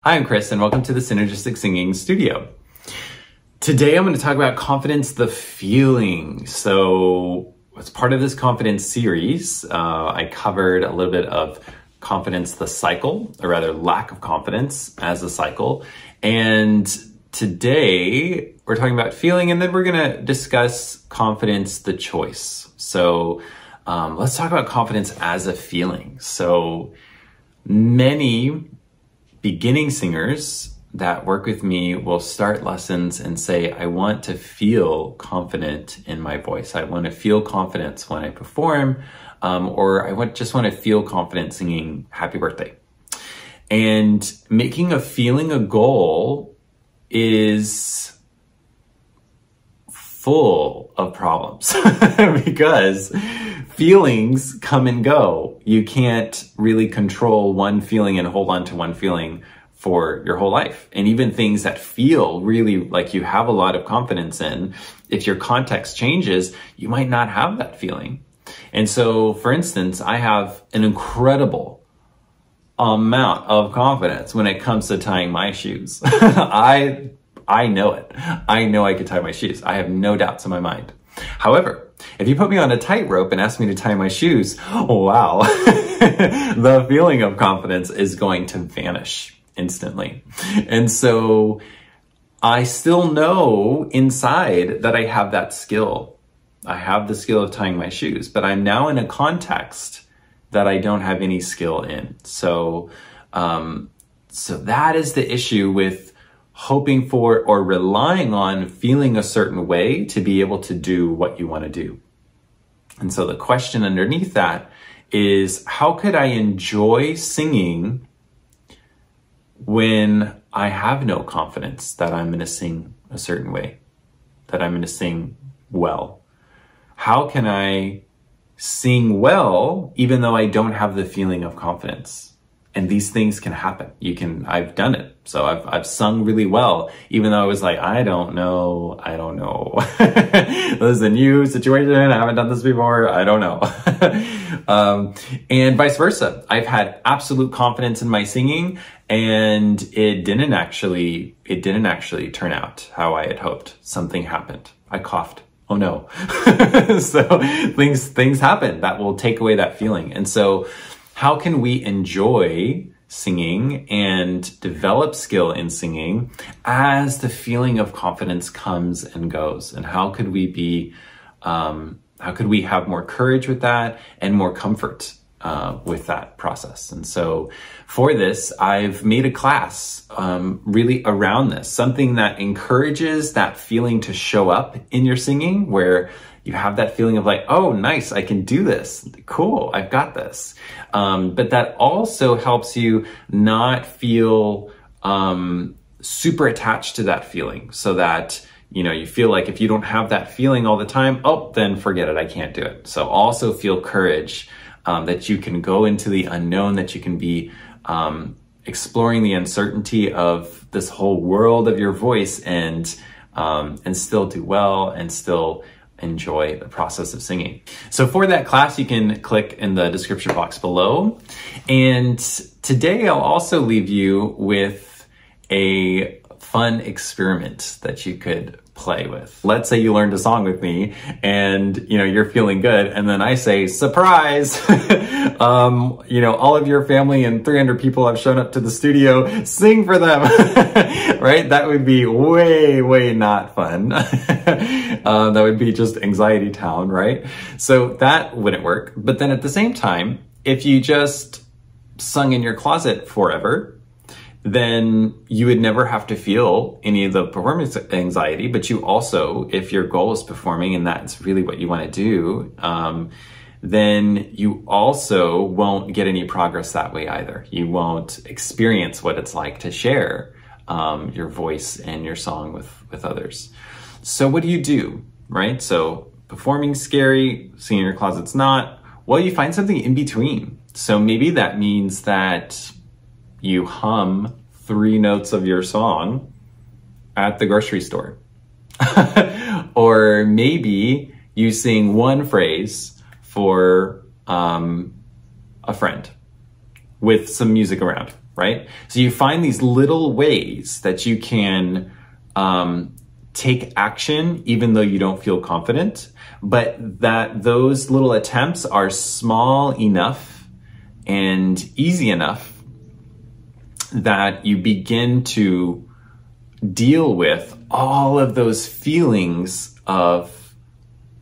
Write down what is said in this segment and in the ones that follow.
Hi, I'm Chris, and welcome to the Synergistic Singing Studio. Today, I'm going to talk about confidence, the feeling. So, as part of this confidence series, I covered a little bit of confidence, the cycle, or rather lack of confidence as a cycle. And today, we're talking about feeling, and then we're going to discuss confidence, the choice. So, let's talk about confidence as a feeling. So, many beginning singers that work with me will start lessons and say, I want to feel confident in my voice. I want to feel confidence when I perform, or I just want to feel confident singing Happy Birthday. And making a feeling a goal is full of problems because feelings come and go. You can't really control one feeling and hold on to one feeling for your whole life. And even things that feel really like you have a lot of confidence in, if your context changes, you might not have that feeling. And so, for instance, I have an incredible amount of confidence when it comes to tying my shoes. I know it. I know I could tie my shoes. I have no doubts in my mind. However, if you put me on a tightrope and ask me to tie my shoes, wow, the feeling of confidence is going to vanish instantly. And so I still know inside that I have that skill. I have the skill of tying my shoes, but I'm now in a context that I don't have any skill in. So that is the issue with hoping for or relying on feeling a certain way to be able to do what you want to do. And so the question underneath that is, how could I enjoy singing when I have no confidence that I'm going to sing a certain way, that I'm going to sing well? How can I sing well even though I don't have the feeling of confidence? And these things can happen. I've done it. So I've sung really well, even though I was like, I don't know. This is a new situation. I haven't done this before. I don't know. And vice versa. I've had absolute confidence in my singing, and it didn't actually turn out how I had hoped. Something happened. I coughed. Oh no. So things happen that will take away that feeling. And so how can we enjoy singing and develop skill in singing as the feeling of confidence comes and goes? And how could we have more courage with that and more comfort with that process? And so for this, I've made a class really around this, something that encourages that feeling to show up in your singing, where you have that feeling of like, oh, nice, I can do this. Cool, I've got this. But that also helps you not feel super attached to that feeling, so that, you feel like if you don't have that feeling all the time, oh, then forget it, I can't do it. So also feel courage that you can go into the unknown, that you can be exploring the uncertainty of this whole world of your voice, and still do well and still enjoy the process of singing. So for that class, you can click in the description box below. And today I'll also leave you with a fun experiment that you could play with. Let's say you learned a song with me and you're feeling good, and then I say, surprise, all of your family and 300 people have shown up to the studio, sing for them. Right? That would be way not fun. That would be just anxiety town, right? So that wouldn't work. But then at the same time, if you just sung in your closet forever, then you would never have to feel any of the performance anxiety. But you also, if your goal is performing and that's really what you want to do, then you also won't get any progress that way either. You won't experience what it's like to share your voice and your song with others. So what do? Right? So performing's scary, singing in your closet's not. Well, you find something in between. So maybe that means that you hum 3 notes of your song at the grocery store. Or maybe you sing 1 phrase for a friend with some music around, right? So you find these little ways that you can take action even though you don't feel confident, but that those little attempts are small enough and easy enough that you begin to deal with all of those feelings of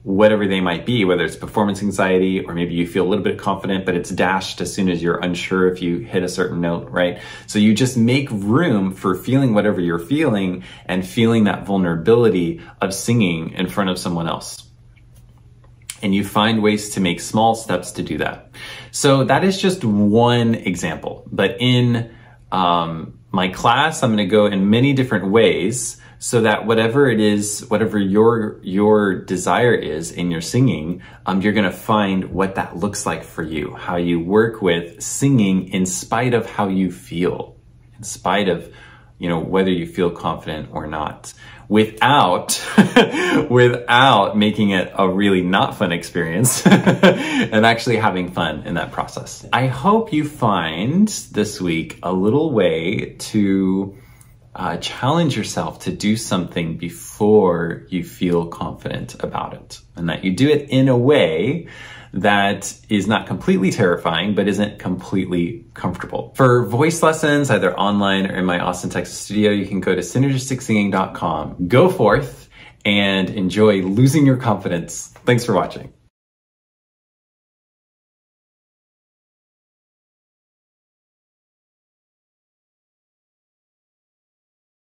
whatever they might be, whether it's performance anxiety, or maybe you feel a little bit confident, but it's dashed as soon as you're unsure if you hit a certain note, right? So you just make room for feeling whatever you're feeling and feeling that vulnerability of singing in front of someone else. And you find ways to make small steps to do that. So that is just one example, but in my class, I'm going to go in many different ways so that whatever it is, whatever your desire is in your singing, you're going to find what that looks like for you, how you work with singing in spite of how you feel, in spite of, you know, whether you feel confident or not, without making it a really not fun experience and actually having fun in that process. I hope you find this week a little way to challenge yourself to do something before you feel confident about it, and that you do it in a way that is not completely terrifying, but isn't completely comfortable. For voice lessons, either online or in my Austin, Texas studio, you can go to synergisticsinging.com. Go forth and enjoy losing your confidence. Thanks for watching.